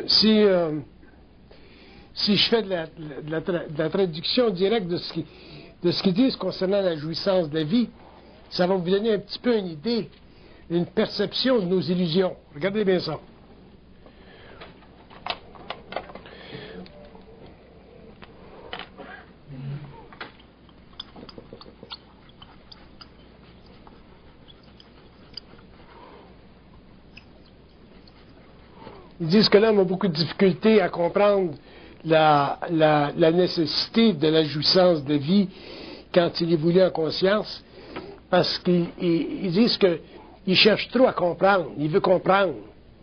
si je fais de la traduction directe de ce qu'ils disent concernant la jouissance de la vie, ça va vous donner un petit peu une idée, une perception de nos illusions. Regardez bien ça. Ils disent que l'homme a beaucoup de difficultés à comprendre la nécessité de la jouissance de vie quand il évolue en conscience, parce qu'ils disent qu'il cherche trop à comprendre, il veut comprendre,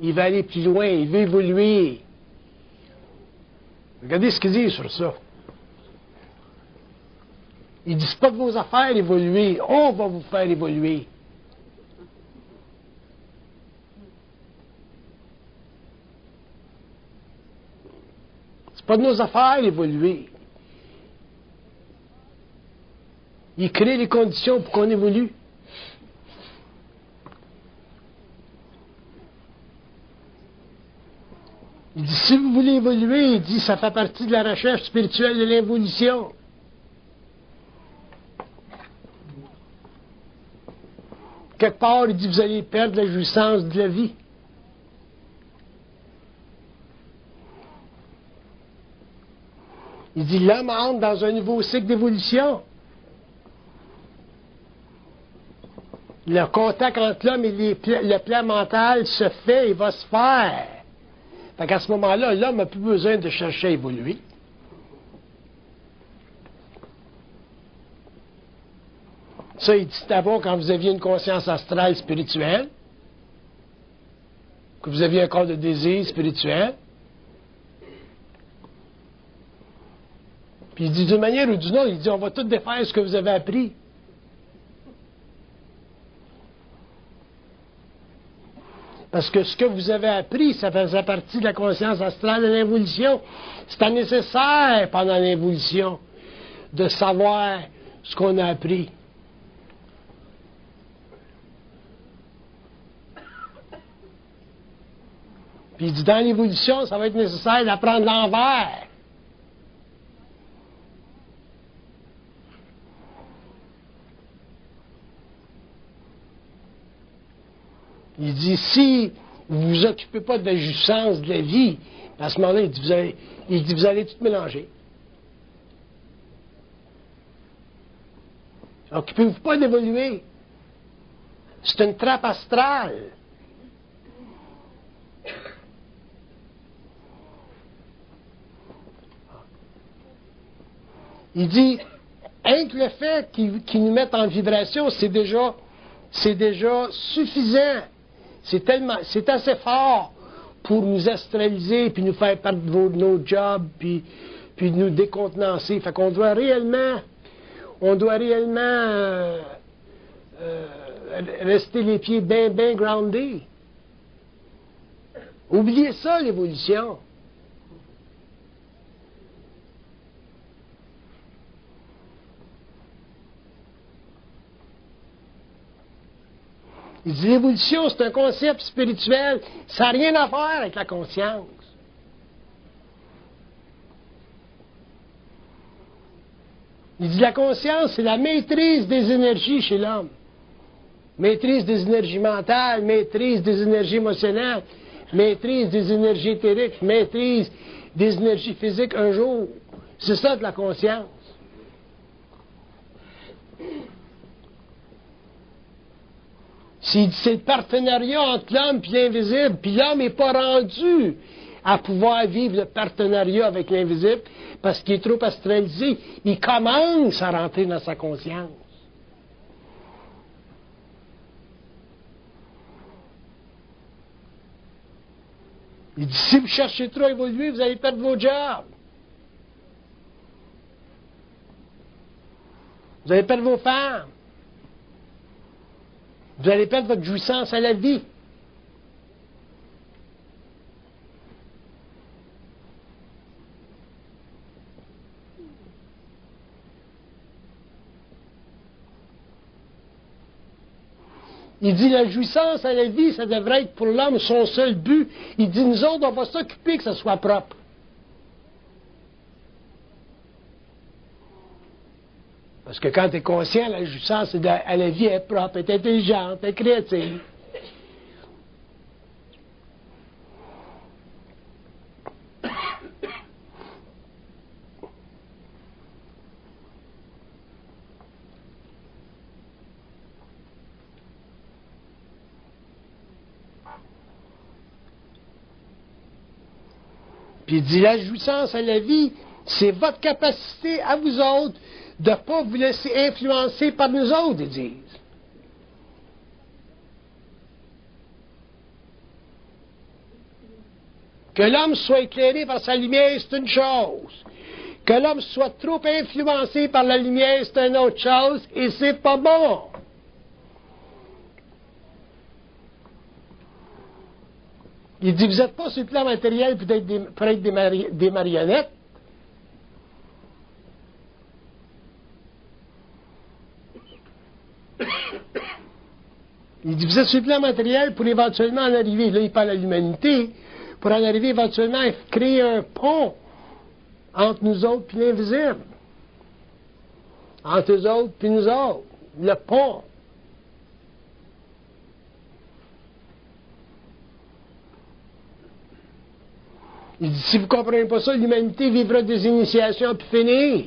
il veut aller plus loin, il veut évoluer. Regardez ce qu'ils disent sur ça. Ils ne disent pas de vos affaires évoluer, on va vous faire évoluer. Pas de nos affaires évoluer. Il crée les conditions pour qu'on évolue. Il dit, si vous voulez évoluer, il dit, ça fait partie de la recherche spirituelle de l'évolution. Quelque part, il dit, vous allez perdre la jouissance de la vie. Il dit, l'homme entre dans un nouveau cycle d'évolution. Le contact entre l'homme et le plan mental se fait et va se faire. Fait qu'à ce moment-là, l'homme n'a plus besoin de chercher à évoluer. Ça, il dit d'abord quand vous aviez une conscience astrale spirituelle, que vous aviez un corps de désir spirituel. Puis il dit d'une manière ou d'une autre, il dit on va tout défaire ce que vous avez appris. Parce que ce que vous avez appris, ça faisait partie de la conscience astrale de l'évolution. C'était nécessaire pendant l'évolution de savoir ce qu'on a appris. Puis il dit dans l'évolution, ça va être nécessaire d'apprendre l'envers. Il dit, si vous ne vous occupez pas de la jouissance de la vie, à ce moment-là, il dit, vous allez tout mélanger. Occupez-vous pas d'évoluer. C'est une trappe astrale. Il dit, rien que le fait qu'ils nous mettent en vibration, c'est déjà suffisant. C'est assez fort pour nous astraliser, puis nous faire perdre nos jobs, puis nous décontenancer. Fait qu'on doit réellement rester les pieds bien groundés. Oubliez ça, l'évolution. Il dit l'évolution, c'est un concept spirituel, ça n'a rien à faire avec la conscience. Il dit la conscience, c'est la maîtrise des énergies chez l'homme. Maîtrise des énergies mentales, maîtrise des énergies émotionnelles, maîtrise des énergies éthériques, maîtrise des énergies physiques un jour. C'est ça de la conscience. C'est le partenariat entre l'homme et l'invisible, puis l'homme n'est pas rendu à pouvoir vivre le partenariat avec l'invisible parce qu'il est trop astralisé. Il commence à rentrer dans sa conscience. Il dit, si vous cherchez trop à évoluer, vous allez perdre vos jobs. Vous allez perdre vos femmes. Vous allez perdre votre jouissance à la vie. Il dit la jouissance à la vie, ça devrait être pour l'homme son seul but. Il dit nous autres, on va s'occuper que ça soit propre. Parce que quand tu es conscient, la jouissance à la vie est propre, est intelligente, est créative. Puis il dit, la jouissance à la vie, c'est votre capacité à vous autres de ne pas vous laisser influencer par nous autres, ils disent. Que l'homme soit éclairé par sa lumière, c'est une chose. Que l'homme soit trop influencé par la lumière, c'est une autre chose, et c'est pas bon. Il dit, vous n'êtes pas sur le plan matériel pour être des marionnettes. Il dit, vous êtes sur le plan matériel pour éventuellement en arriver, là il parle à l'humanité, pour en arriver éventuellement à créer un pont entre nous autres et l'invisible. Entre eux autres et nous autres. Le pont. Il dit, si vous ne comprenez pas ça, l'humanité vivra des initiations puis finir.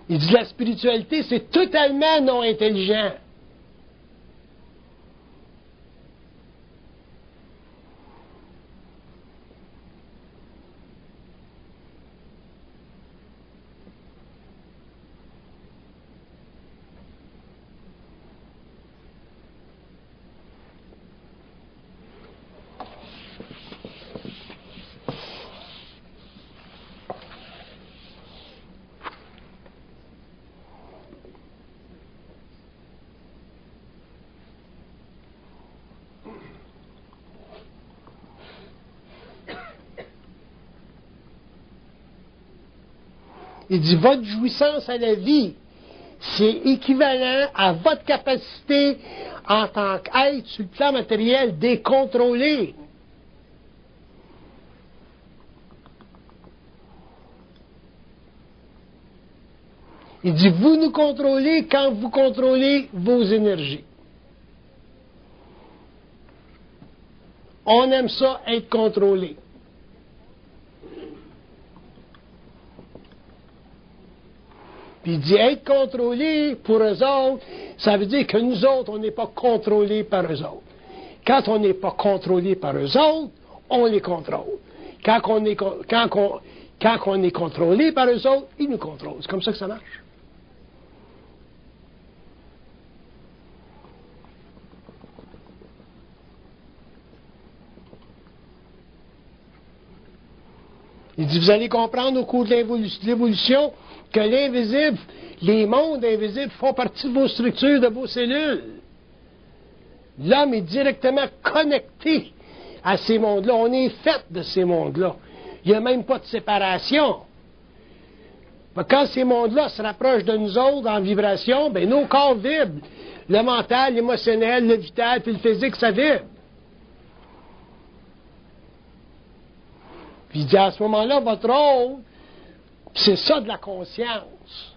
Il dit, la spiritualité, c'est totalement non intelligent. Il dit, votre jouissance à la vie, c'est équivalent à votre capacité en tant qu'être sur le plan matériel décontrôlé. Il dit, vous nous contrôlez quand vous contrôlez vos énergies. On aime ça, être contrôlé. Puis il dit, être contrôlé pour eux autres, ça veut dire que nous autres, on n'est pas contrôlés par eux autres. Quand on n'est pas contrôlé par eux autres, on les contrôle. Quand on est contrôlé par eux autres, ils nous contrôlent. C'est comme ça que ça marche. Il dit, vous allez comprendre au cours de l'évolution que l'invisible, les mondes invisibles font partie de vos structures, de vos cellules. L'homme est directement connecté à ces mondes-là. On est fait de ces mondes-là. Il n'y a même pas de séparation. Quand ces mondes-là se rapprochent de nous autres en vibration, bien, nos corps vibrent. Le mental, l'émotionnel, le vital, puis le physique, ça vibre. Puis il dit, à ce moment-là, votre rôle, c'est ça de la conscience.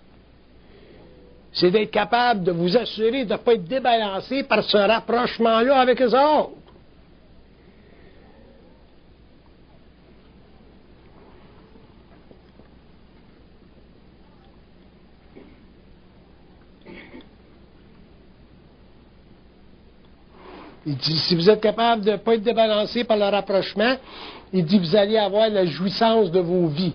C'est d'être capable de vous assurer de ne pas être débalancé par ce rapprochement-là avec les autres. Il dit, si vous êtes capable de ne pas être débalancé par le rapprochement, il dit, vous allez avoir la jouissance de vos vies.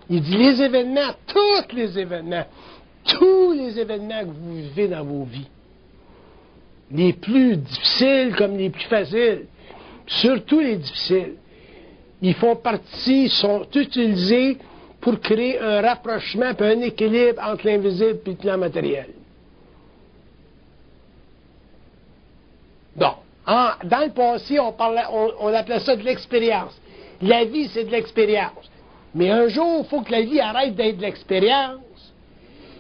Il dit, les événements, tous les événements que vous vivez dans vos vies, les plus difficiles comme les plus faciles, surtout les difficiles, ils font partie, sont utilisés pour créer un rapprochement et un équilibre entre l'invisible et le plan matériel. Bon, dans le passé, on appelait ça de l'expérience. La vie, c'est de l'expérience. Mais un jour, il faut que la vie arrête d'être de l'expérience,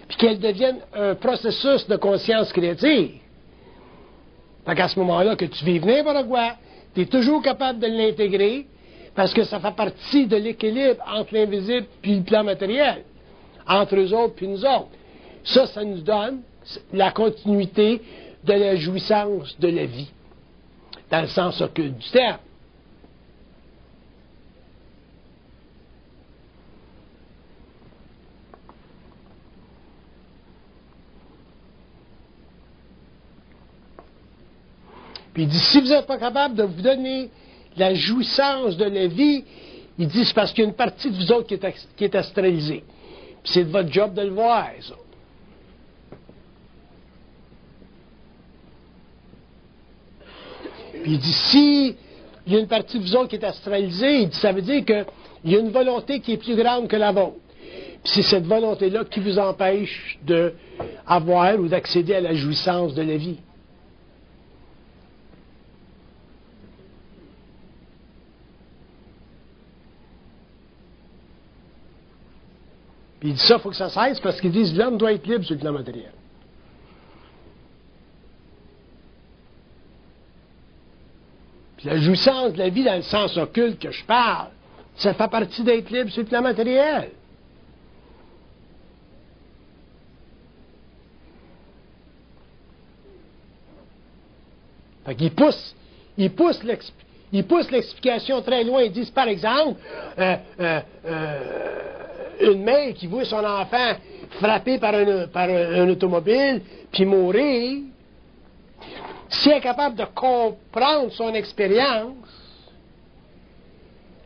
puis qu'elle devienne un processus de conscience créative. Fait qu'à ce moment-là, que tu vives n'importe quoi, tu es toujours capable de l'intégrer, parce que ça fait partie de l'équilibre entre l'invisible et le plan matériel, entre eux autres et nous autres. Ça nous donne la continuité de la jouissance de la vie, dans le sens occulte du terme. Puis il dit, si vous n'êtes pas capable de vous donner la jouissance de la vie, il dit, c'est parce qu'il y a une partie de vous autres qui est astralisée. Puis c'est de votre job de le voir, ça. Puis il dit, si il y a une partie de vous autres qui est astralisée, il dit, ça veut dire qu'il y a une volonté qui est plus grande que la vôtre. Puis c'est cette volonté-là qui vous empêche d'avoir ou d'accéder à la jouissance de la vie. Puis il dit ça, il faut que ça cesse, parce qu'ils disent l'homme doit être libre sur le plan matériel. Puis la jouissance de la vie dans le sens occulte que je parle, ça fait partie d'être libre sur le plan matériel. Fait qu'il pousse l'explication très loin. Ils disent, par exemple, une mère qui voit son enfant frappé par un automobile, puis mourir, si elle est capable de comprendre son expérience,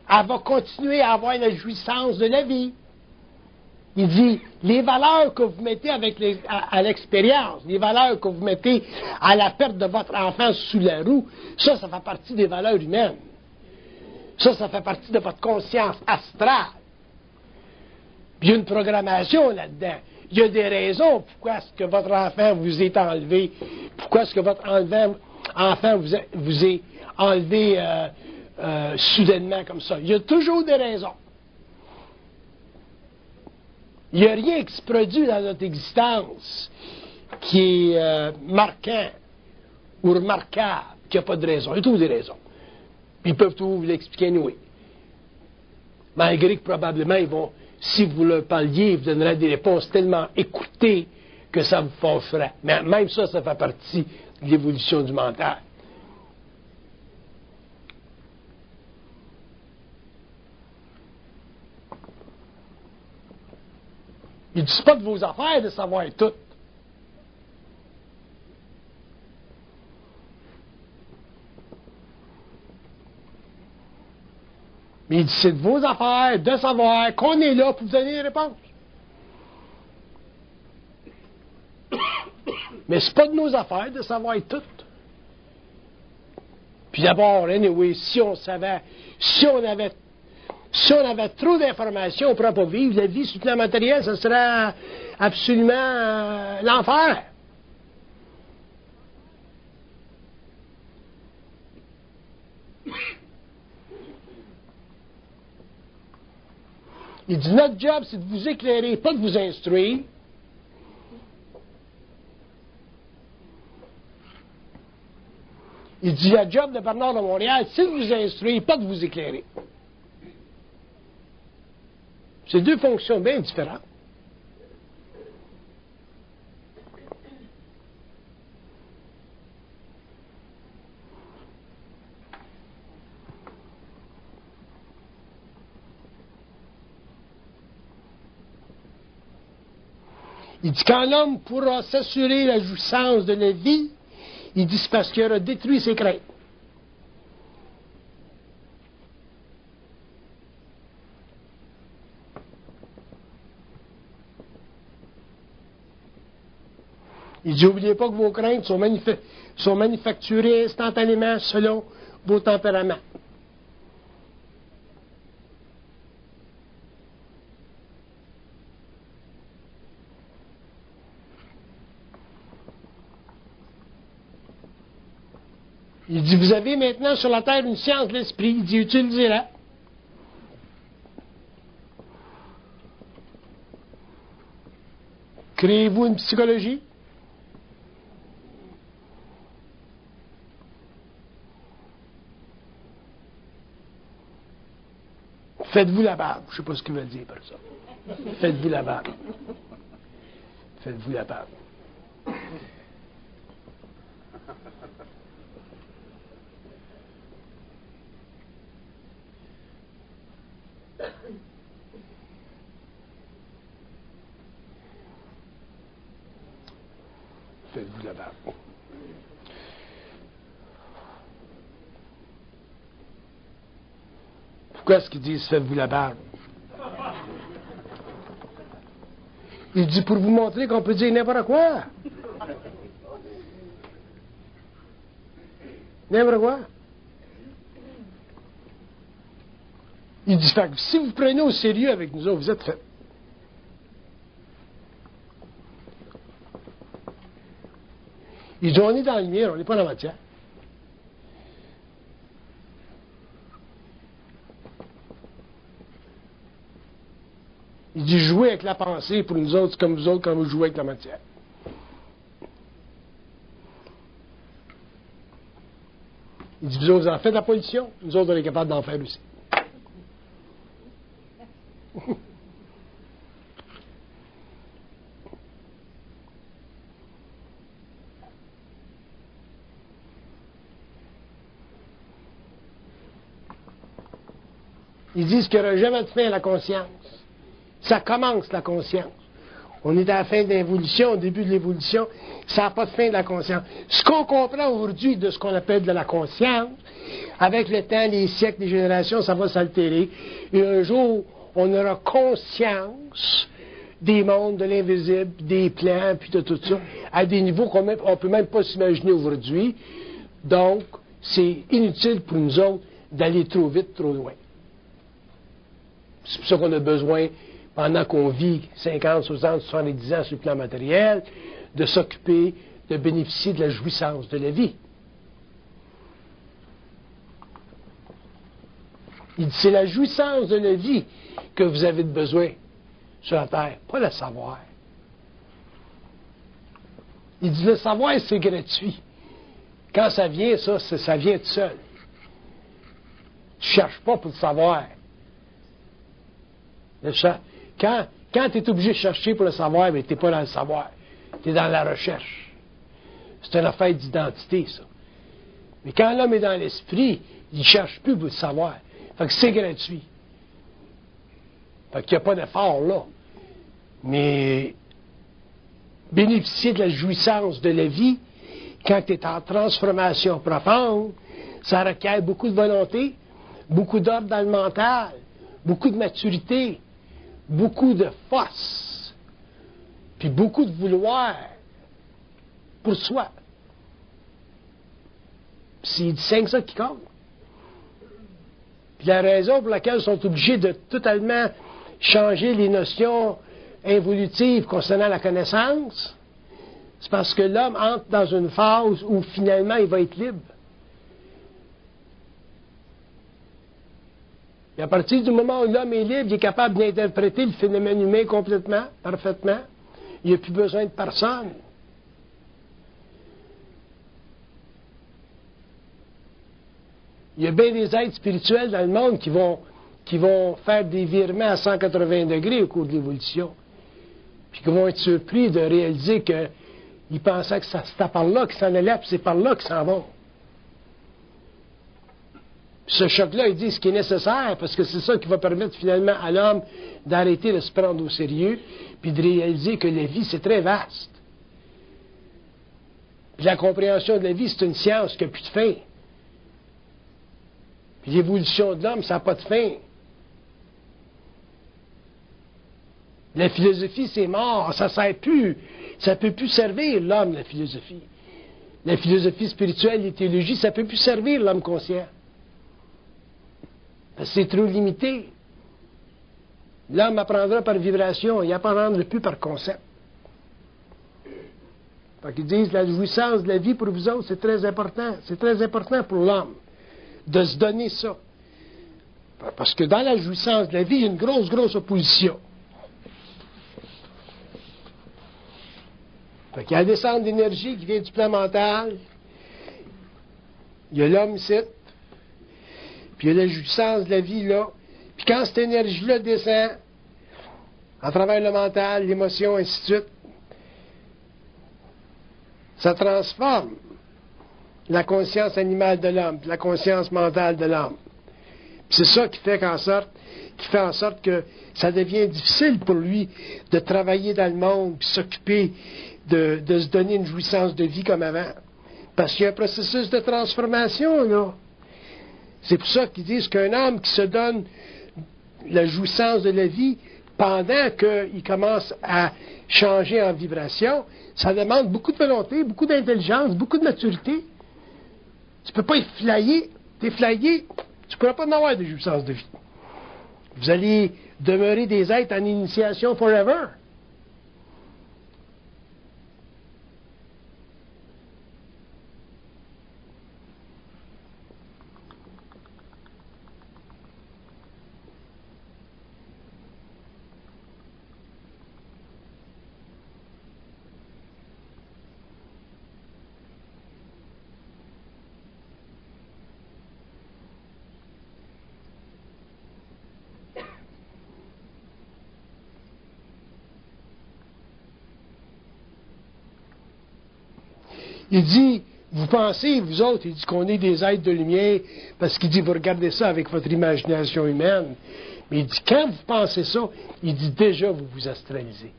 elle va continuer à avoir la jouissance de la vie. Il dit, les valeurs que vous mettez à l'expérience, les valeurs que vous mettez à la perte de votre enfant sous la roue, ça fait partie des valeurs humaines. Ça fait partie de votre conscience astrale. Puis il y a une programmation là-dedans. Il y a des raisons pourquoi est-ce que votre enfant vous est enlevé, pourquoi est-ce que votre enfant vous est enlevé soudainement comme ça. Il y a toujours des raisons. Il n'y a rien qui se produit dans notre existence qui est marquant ou remarquable, qui n'a pas de raison. Il y a toujours des raisons. Puis ils peuvent tout vous l'expliquer, nous. Malgré que probablement, ils vont, si vous leur parliez, ils vous donneraient des réponses tellement écoutées que ça vous fâcherait. Mais même ça fait partie de l'évolution du mental. Il ne dit pas de vos affaires de savoir tout. Mais il dit c'est de vos affaires de savoir qu'on est là pour vous donner des réponses. Mais c'est pas de nos affaires de savoir tout. Puis d'abord, anyway, si on avait trop d'informations, on ne pourrait pas vivre. La vie sur le plan matériel, ce serait absolument l'enfer. Il dit, notre job, c'est de vous éclairer, pas de vous instruire. Il dit, le job de Bernard de Montréal, c'est de vous instruire, pas de vous éclairer. C'est deux fonctions bien différentes. Il dit, quand l'homme pourra s'assurer la jouissance de la vie, il dit, c'est parce qu'il aura détruit ses craintes. Il dit, n'oubliez pas que vos craintes sont manufacturées instantanément selon vos tempéraments. Il dit, vous avez maintenant sur la terre une science de l'esprit. Il dit, utilisez-la. Créez-vous une psychologie. Faites-vous la barbe. Je ne sais pas ce qu'il veut dire par ça. Faites-vous la barbe. Faites-vous la barbe. Faites-vous la barbe. Pourquoi est-ce qu'ils disent faites-vous la barbe? Il dit pour vous montrer qu'on peut dire n'importe quoi. N'importe quoi. Il dit, fait que si vous prenez au sérieux avec nous autres, vous êtes faits. Il dit, on est dans la lumière, on n'est pas dans la matière. Il dit, jouez avec la pensée pour nous autres, comme vous autres, quand vous jouez avec la matière. Il dit, vous autres, vous en faites la pollution, nous autres, on est capables d'en faire aussi. Ils disent qu'il n'y aura jamais de fin à la conscience. Ça commence, la conscience. On est à la fin de l'évolution, au début de l'évolution, ça n'a pas de fin de la conscience. Ce qu'on comprend aujourd'hui de ce qu'on appelle de la conscience, avec le temps, les siècles, les générations, ça va s'altérer. Et un jour, on aura conscience des mondes, de l'invisible, des plans, puis de tout ça, à des niveaux qu'on ne peut même pas s'imaginer aujourd'hui. Donc, c'est inutile pour nous autres d'aller trop vite, trop loin. C'est pour ça qu'on a besoin, pendant qu'on vit 50, 60, 70 ans sur le plan matériel, de s'occuper, de bénéficier de la jouissance de la vie. Il dit, c'est la jouissance de la vie que vous avez de besoin sur la terre, pas le savoir. Il dit, le savoir, c'est gratuit. Quand ça vient, ça vient tout seul. Tu ne cherches pas pour le savoir. Quand tu es obligé de chercher pour le savoir, mais tu n'es pas dans le savoir. Tu es dans la recherche. C'est une affaire d'identité, ça. Mais quand l'homme est dans l'esprit, il ne cherche plus pour le savoir. Fait que c'est gratuit. Fait qu'il n'y a pas d'effort là. Mais bénéficier de la jouissance de la vie, quand tu es en transformation profonde, ça requiert beaucoup de volonté, beaucoup d'ordre dans le mental, beaucoup de maturité, beaucoup de force, puis beaucoup de vouloir pour soi. C'est ça qui compte. Puis la raison pour laquelle ils sont obligés de totalement changer les notions involutives concernant la connaissance, c'est parce que l'homme entre dans une phase où finalement il va être libre. Et à partir du moment où l'homme est libre, il est capable d'interpréter le phénomène humain complètement, parfaitement. Il n'y a plus besoin de personne. Il y a bien des êtres spirituels dans le monde qui vont faire des virements à 180 degrés au cours de l'évolution. Puis qui vont être surpris de réaliser qu'ils pensaient que c'était par là qu'ils s'en allaient, puis c'est par là qu'ils s'en vont. Ce choc-là, il dit ce qui est nécessaire, parce que c'est ça qui va permettre finalement à l'homme d'arrêter de se prendre au sérieux, puis de réaliser que la vie, c'est très vaste. Puis la compréhension de la vie, c'est une science qui n'a plus de fin. Puis l'évolution de l'homme, ça n'a pas de fin. La philosophie, c'est mort, ça ne sert plus. Ça ne peut plus servir l'homme, la philosophie. La philosophie spirituelle, les théologies, ça ne peut plus servir l'homme conscient. C'est trop limité. L'homme apprendra par vibration, il n'apprendra plus par concept. Fait qu'ils disent, la jouissance de la vie pour vous autres, c'est très important. C'est très important pour l'homme de se donner ça. Parce que dans la jouissance de la vie, il y a une grosse, grosse opposition. Fait qu'il y a la descente d'énergie qui vient du plan mental. Il y a l'homme ici. Puis il y a la jouissance de la vie là. Puis quand cette énergie-là descend, à travers le mental, l'émotion, ainsi de suite, ça transforme la conscience animale de l'homme, la conscience mentale de l'homme. C'est ça qui fait en sorte que ça devient difficile pour lui de travailler dans le monde, puis s'occuper de se donner une jouissance de vie comme avant. Parce qu'il y a un processus de transformation, là. C'est pour ça qu'ils disent qu'un homme qui se donne la jouissance de la vie pendant qu'il commence à changer en vibration, ça demande beaucoup de volonté, beaucoup d'intelligence, beaucoup de maturité. Tu ne peux pas y flyer. T'es flyé, tu ne pourras pas en avoir de jouissance de vie. Vous allez demeurer des êtres en initiation forever. Il dit, vous pensez, vous autres, il dit qu'on est des êtres de lumière, parce qu'il dit, vous regardez ça avec votre imagination humaine. Mais il dit, quand vous pensez ça, il dit déjà, vous vous astralisez.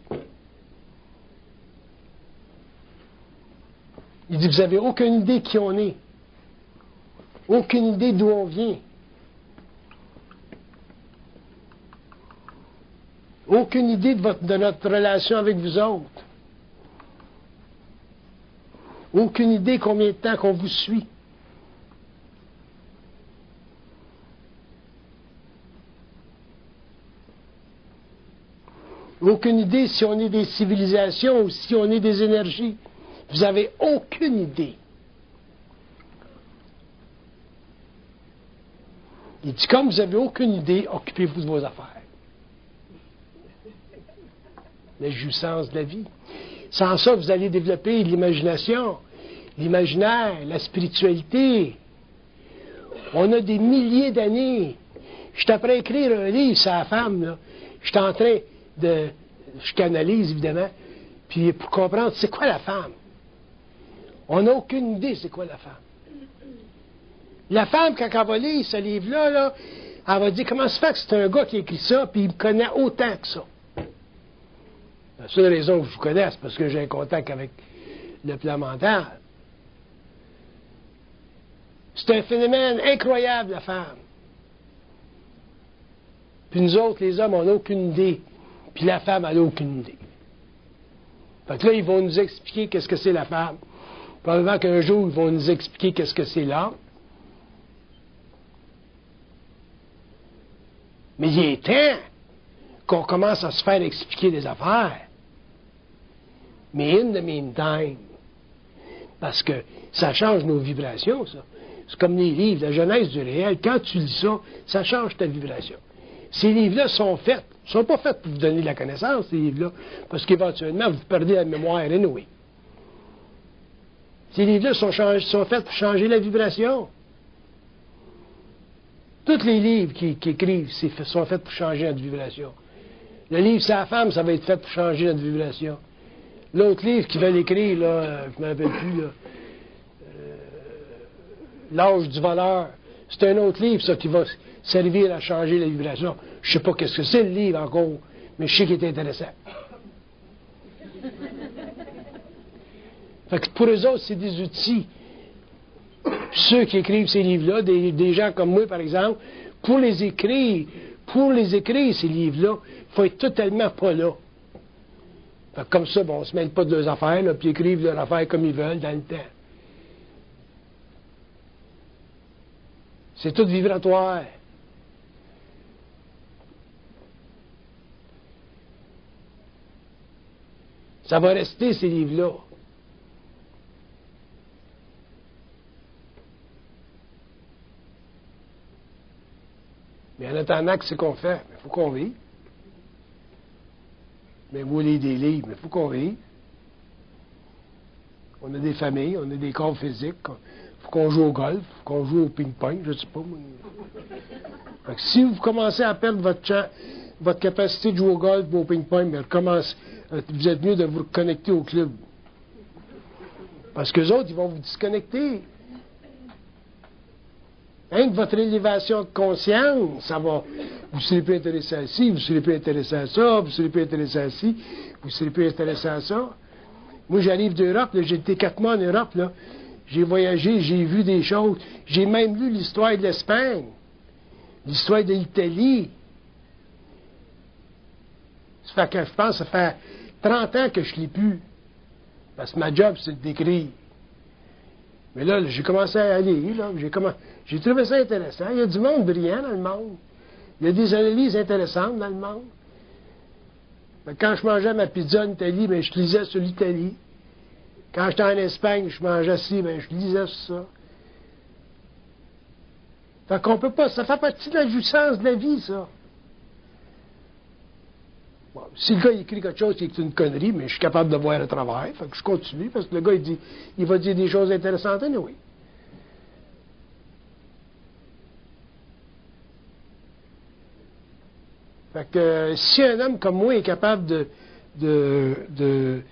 Il dit, vous n'avez aucune idée qui on est. Aucune idée d'où on vient. Aucune idée de notre relation avec vous autres. Aucune idée combien de temps qu'on vous suit. Aucune idée si on est des civilisations ou si on est des énergies. Vous n'avez aucune idée. Il dit, comme vous n'avez aucune idée, occupez-vous de vos affaires. La jouissance de la vie. Sans ça, vous allez développer l'imagination, l'imaginaire, la spiritualité. On a des milliers d'années. Je suis après écrire un livre sur la femme, là. Je suis en train de... Je canalise, évidemment. Puis pour comprendre, c'est quoi la femme? On n'a aucune idée c'est quoi la femme. La femme, quand elle va lire ce livre-là, là, elle va dire, comment se fait que c'est un gars qui a écrit ça, puis il me connaît autant que ça? La seule raison que je vous connais, c'est parce que j'ai un contact avec le plan mental. C'est un phénomène incroyable, la femme. Puis nous autres, les hommes, on n'a aucune idée. Puis la femme, elle n'a aucune idée. Fait que là, ils vont nous expliquer qu'est-ce que c'est la femme. Probablement qu'un jour, ils vont nous expliquer qu'est-ce que c'est l'homme. Mais il est temps qu'on commence à se faire expliquer des affaires. Mais in the meantime, parce que ça change nos vibrations, ça. C'est comme les livres, la Genèse du réel. Quand tu lis ça, ça change ta vibration. Ces livres-là sont faits. Ils ne sont pas faits pour vous donner de la connaissance, ces livres-là, parce qu'éventuellement, vous perdez la mémoire anyway. Ces livres-là sont faits pour changer la vibration. Tous les livres qui écrivent sont faits pour changer notre vibration. Le livre sur la femme, ça va être fait pour changer notre vibration. L'autre livre qu'ils veulent écrire, là, je ne me rappelle plus, là, L'âge du voleur, c'est un autre livre, ça, qui va servir à changer la vibration. Je ne sais pas qu'est-ce que c'est, le livre, encore, mais je sais qu'il est intéressant. Fait que pour eux autres, c'est des outils. Ceux qui écrivent ces livres-là, des gens comme moi, par exemple, pour les écrire, ces livres-là, il faut être totalement pas là. Fait que comme ça, bon, on ne se mêle pas de leurs affaires, là, puis ils écrivent leurs affaires comme ils veulent dans le temps. C'est tout vibratoire. Ça va rester, ces livres-là. Mais en attendant, qu'est-ce qu'on fait? Il faut qu'on vive. Mais vous lisez des livres, mais il faut qu'on vive. On a des familles, on a des corps physiques. Il faut qu'on joue au golf, il faut qu'on joue au ping-pong, je ne sais pas. Fait que si vous commencez à perdre votre capacité de jouer au golf ou au ping-pong, vous êtes mieux de vous reconnecter au club. Parce que les autres, ils vont vous disconnecter. Hein, que votre élévation de conscience, ça va. Vous ne serez plus intéressé à ci, vous ne serez plus intéressé à ça, vous ne serez plus intéressé à ci, vous ne serez plus intéressé à ça. Moi, j'arrive d'Europe, j'ai été 4 mois en Europe, là. J'ai voyagé, j'ai vu des choses. J'ai même lu l'histoire de l'Espagne, l'histoire de l'Italie. Ça fait que je pense que ça fait 30 ans que je ne lis plus. Parce que ma job, c'est de décrire. Mais là, j'ai commencé à lire, là. J'ai trouvé ça intéressant. Il y a du monde brillant dans le monde. Il y a des analyses intéressantes dans le monde. Quand je mangeais ma pizza en Italie, bien, je lisais sur l'Italie. Quand j'étais en Espagne, je mangeais ci, bien, je lisais sur ça. Fait qu'on peut pas, ça fait partie de la jouissance de la vie, ça. Bon, si le gars écrit quelque chose qui est une connerie, mais je suis capable de voir le travail, fait que je continue, parce que le gars, il va dire des choses intéressantes, oui. Fait que si un homme comme moi est capable de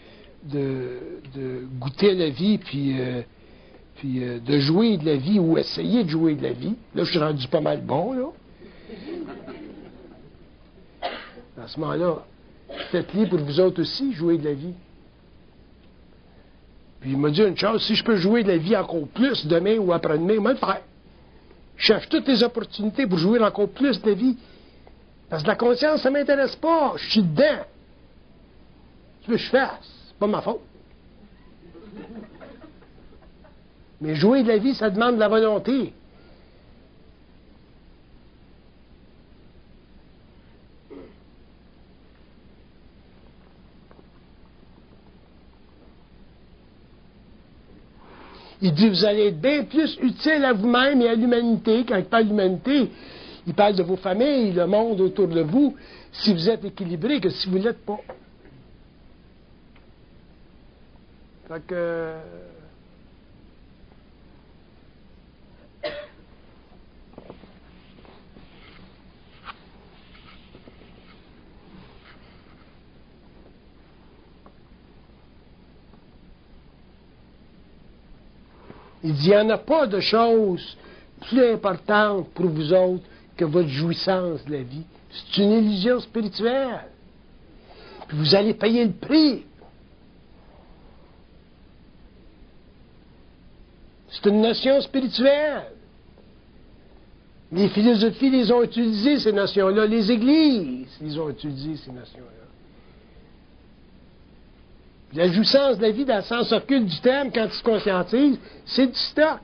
goûter la vie, puis de jouer de la vie, ou essayer de jouer de la vie, là, je suis rendu pas mal bon, là. À ce moment-là, faites-le pour vous autres aussi, jouer de la vie. Puis il m'a dit une chose, si je peux jouer de la vie encore plus demain ou après-demain, moi, le faire. Je cherche toutes les opportunités pour jouer encore plus de la vie. Parce que la conscience, ça ne m'intéresse pas. Je suis dedans. Tu veux que je fasse? C'est pas ma faute. Mais jouer de la vie, ça demande de la volonté. Il dit, vous allez être bien plus utile à vous-même et à l'humanité. Quand il parle d'humanité, il parle de vos familles, le monde autour de vous, si vous êtes équilibré, que si vous ne l'êtes pas. Fait que... Il dit, il n'y en a pas de chose plus importante pour vous autres que votre jouissance de la vie. C'est une illusion spirituelle. Puis vous allez payer le prix. C'est une notion spirituelle. Les philosophies les ont utilisées, ces notions-là. Les églises les ont utilisées, ces notions-là. La jouissance de la vie, dans le sens occulte du terme, quand tu te conscientises, c'est du stock.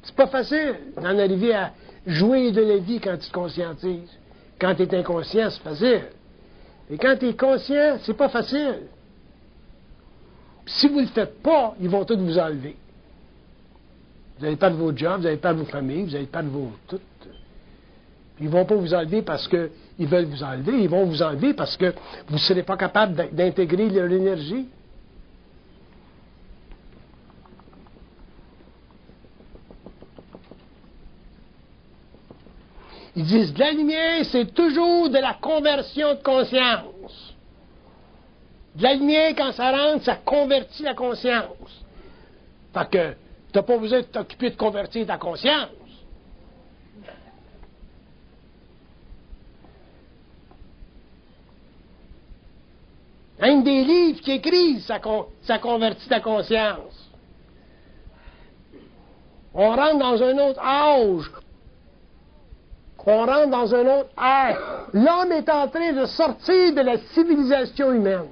C'est pas facile d'en arriver à jouir de la vie quand tu te conscientises. Quand tu es inconscient, c'est facile. Et quand tu es conscient, c'est pas facile. Puis si vous ne le faites pas, ils vont tous vous enlever. Vous allez perdre vos jobs, vous allez perdre vos familles, vous allez perdre vos... tout. Ils ne vont pas vous enlever parce qu'ils veulent vous enlever, ils vont vous enlever parce que vous ne serez pas capable d'intégrer leur énergie. Ils disent, de la lumière, c'est toujours de la conversion de conscience. De la lumière, quand ça rentre, ça convertit la conscience. Fait que tu n'as pas besoin de t'occuper de convertir ta conscience. Un des livres qui écrivent, ça convertit ta conscience. On rentre dans un autre âge. On rentre dans un autre ère. L'homme est en train de sortir de la civilisation humaine.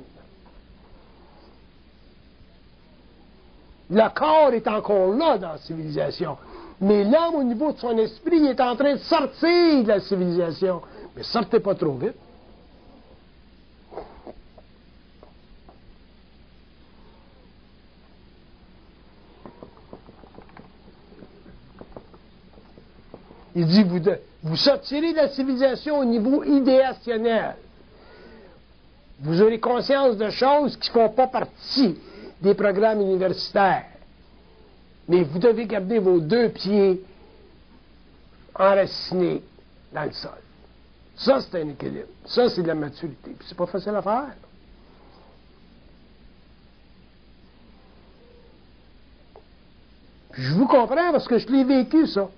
Le corps est encore là dans la civilisation. Mais l'homme, au niveau de son esprit, est en train de sortir de la civilisation. Mais sortez pas trop vite. Il dit, vous sortirez de la civilisation au niveau idéationnel. Vous aurez conscience de choses qui ne font pas partie des programmes universitaires. Mais vous devez garder vos 2 pieds enracinés dans le sol. Ça, c'est un équilibre. Ça, c'est de la maturité. Puis c'est pas facile à faire. Puis je vous comprends parce que je l'ai vécu, ça.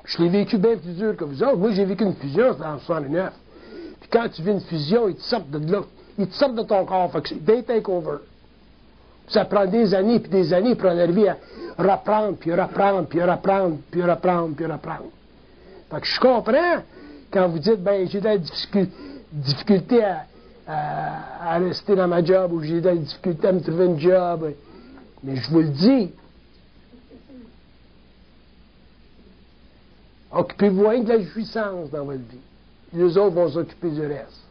Je l'ai vécu bien plus dur que vous autres. Moi, j'ai vécu une fusion en 69. Puis quand tu vis une fusion, ils te sortent de là. Ils te sortent de ton corps. Fait que c'est des take-over. Ça prend des années puis des années pour en arriver à reprendre, puis reprendre, puis reprendre, puis reprendre, puis reprendre. Fait que je comprends quand vous dites, ben j'ai de la difficulté à rester dans ma job, ou j'ai de la difficulté à me trouver une job. Mais je vous le dis, occupez-vous rien de la jouissance dans votre vie. Les autres vont s'occuper du reste.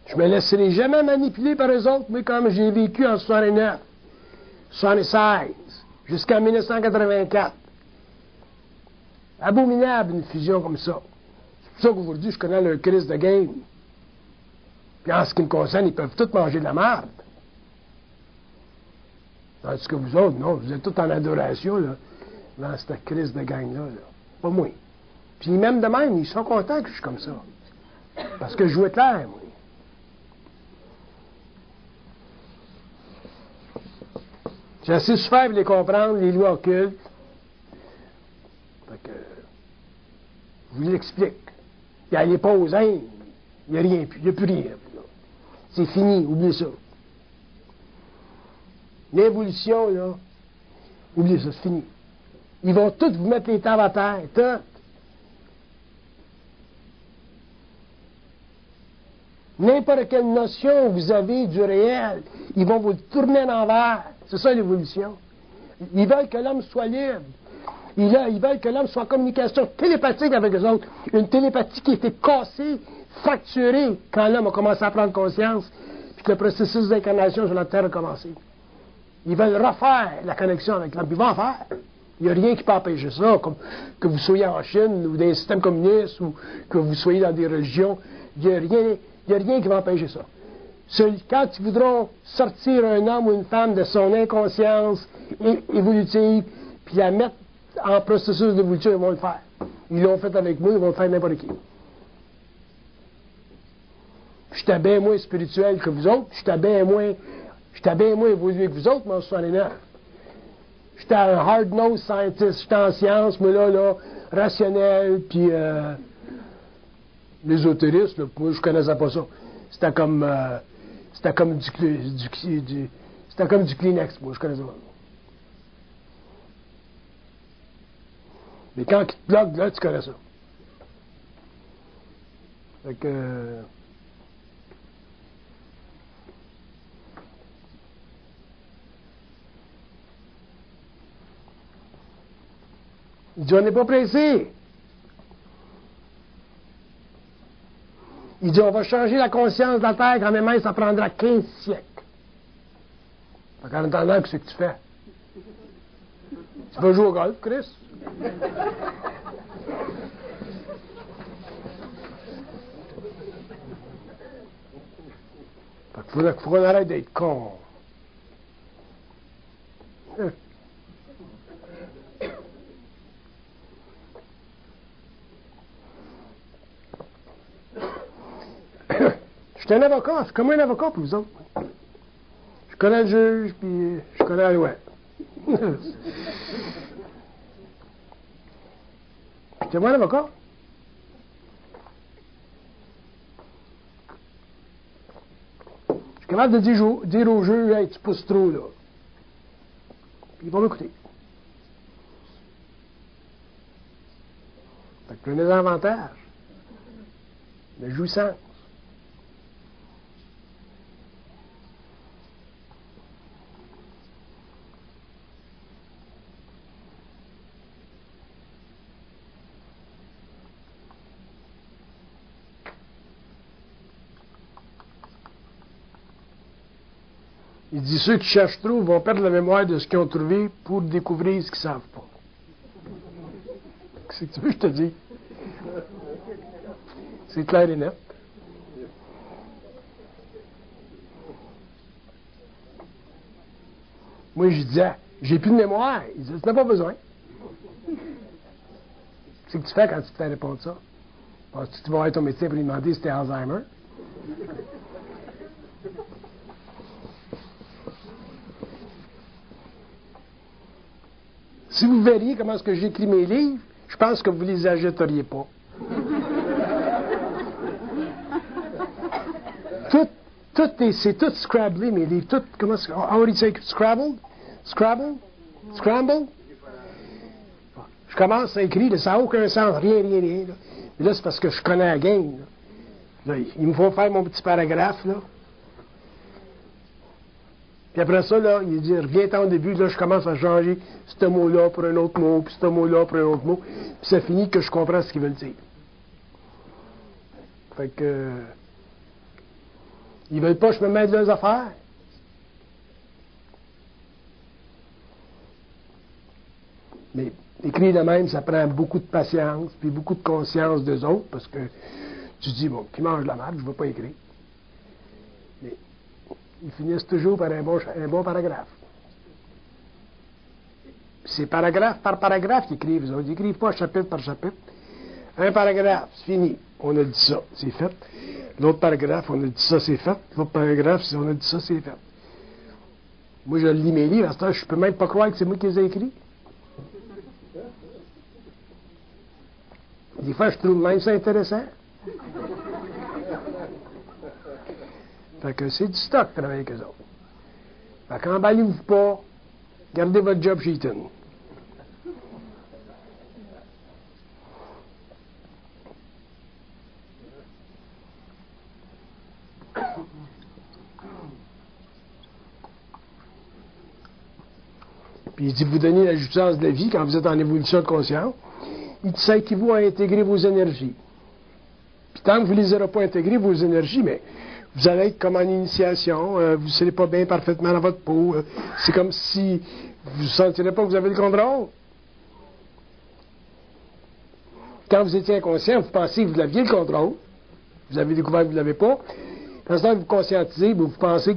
Je me laisserai jamais manipuler par eux autres, mais comme j'ai vécu en 69, 76, jusqu'en 1984. Abominable une fusion comme ça. C'est pour ça qu'aujourd'hui, je connais leur crise de game. Puis en ce qui me concerne, ils peuvent tous manger de la merde. Tandis que vous autres, non, vous êtes tous en adoration, là, dans cette crise de gang-là. Là. Pas moi. Puis même de même, ils sont contents que je suis comme ça. Parce que je jouais clair, moi. J'ai assez souffert de les comprendre, les lois occultes. Fait que, je vous l'explique. Il n'y a pas aux Indes, il n'y a rien, il n'y a plus rien. C'est fini, oubliez ça. L'évolution, là, oubliez ça, c'est fini. Ils vont tous vous mettre les tables à terre, tout. N'importe quelle notion vous avez du réel, ils vont vous le tourner à l'envers. C'est ça l'évolution. Ils veulent que l'homme soit libre. Ils veulent que l'homme soit en communication télépathique avec eux autres. Une télépathie qui a été cassée, fracturée, quand l'homme a commencé à prendre conscience, puis que le processus d'incarnation sur la Terre a commencé. Ils veulent refaire la connexion avec l'homme. Ils vont en faire. Il n'y a rien qui peut empêcher ça, comme que vous soyez en Chine ou dans un système communiste ou que vous soyez dans des religions. Il n'y a rien qui va empêcher ça. Quand ils voudront sortir un homme ou une femme de son inconscience évolutive, puis la mettre en processus d'évolution, ils vont le faire. Ils l'ont fait avec moi, ils vont le faire avec n'importe qui. J'étais bien moins spirituel que vous autres, j'étais bien moins évolué que vous autres, moi, en 69. J'étais un hard-nosed scientist, j'étais en sciences, mais là, rationnel, puis l'ésotérisme, là, moi, je connaissais pas ça. C'était comme du Kleenex, moi, je connaissais pas. Mais quand il te bloque, là, tu connais ça. Fait que... Il dit, on n'est pas pressé. Il dit, on va changer la conscience de la Terre quand même, ça prendra 15 siècles. Fait qu'en attendant, qu'est-ce que tu fais? Tu vas jouer au golf, Chris? Fait qu'il faut qu'on arrête d'être con. Je suis un avocat, je suis comme un avocat pour vous autres. Je connais le juge, puis je connais la loi. C'est moi l'avocat. Je suis capable de dire au juge, hey, tu pousses trop, là. Puis il va m'écouter. Fait que prenez des avantages. La jouissance. Il dit, ceux qui cherchent trop vont perdre la mémoire de ce qu'ils ont trouvé pour découvrir ce qu'ils ne savent pas. Qu'est-ce que tu veux que je te dise? C'est clair et net. Moi, je disais, j'ai plus de mémoire. Il dit, tu n'as pas besoin. Qu'est-ce que tu fais quand tu te fais répondre ça? Penses-tu que tu vas voir ton médecin pour lui demander si t'es Alzheimer? Si vous verriez comment est-ce que j'écris mes livres, je pense que vous ne les achèteriez pas. C'est tout scrabblé, mes livres. Tout, comment est-ce que... How do you say scrabbled? Scrabble? Scramble? Je commence à écrire, ça n'a aucun sens, rien. Là. Mais là, c'est parce que je connais la game. Là, il me faut faire mon petit paragraphe, là. Puis après ça, là, il dit, reviens-t'en au début, là, je commence à changer ce mot-là pour un autre mot, puis ce mot-là pour un autre mot, puis ça finit que je comprends ce qu'ils veulent dire. Fait que... ils veulent pas que je me mette de leurs affaires. Mais écrire de même, ça prend beaucoup de patience, puis beaucoup de conscience d'eux autres, parce que tu dis, bon, qui mange la marde, je ne veux pas écrire. Mais ils finissent toujours par un bon paragraphe. C'est paragraphe par paragraphe qu'ils écrivent. Ils n'écrivent pas chapitre par chapitre. Un paragraphe, c'est fini. On a dit ça, c'est fait. L'autre paragraphe, on a dit ça, c'est fait. L'autre paragraphe, on a dit ça, c'est fait. Moi, je lis mes livres, à ce temps, je peux même pas croire que c'est moi qui les ai écrits. Des fois, je trouve même ça intéressant. Fait que c'est du stock, travailler avec eux autres. Fait qu'emballez-vous pas, gardez votre job chez Eaton. Puis il dit, vous donnez la jouissance de la vie quand vous êtes en évolution de conscience. Il dit, ça équivaut à intégrer vos énergies. Puis tant que vous ne les aurez pas intégrées, vos énergies, mais vous allez être comme en initiation, vous ne serez pas bien parfaitement dans votre peau. C'est comme si vous ne sentirez pas que vous avez le contrôle. Quand vous étiez inconscient, vous pensiez que vous aviez le contrôle. Vous avez découvert que vous ne l'avez pas. Quand vous vous conscientisez, vous pensez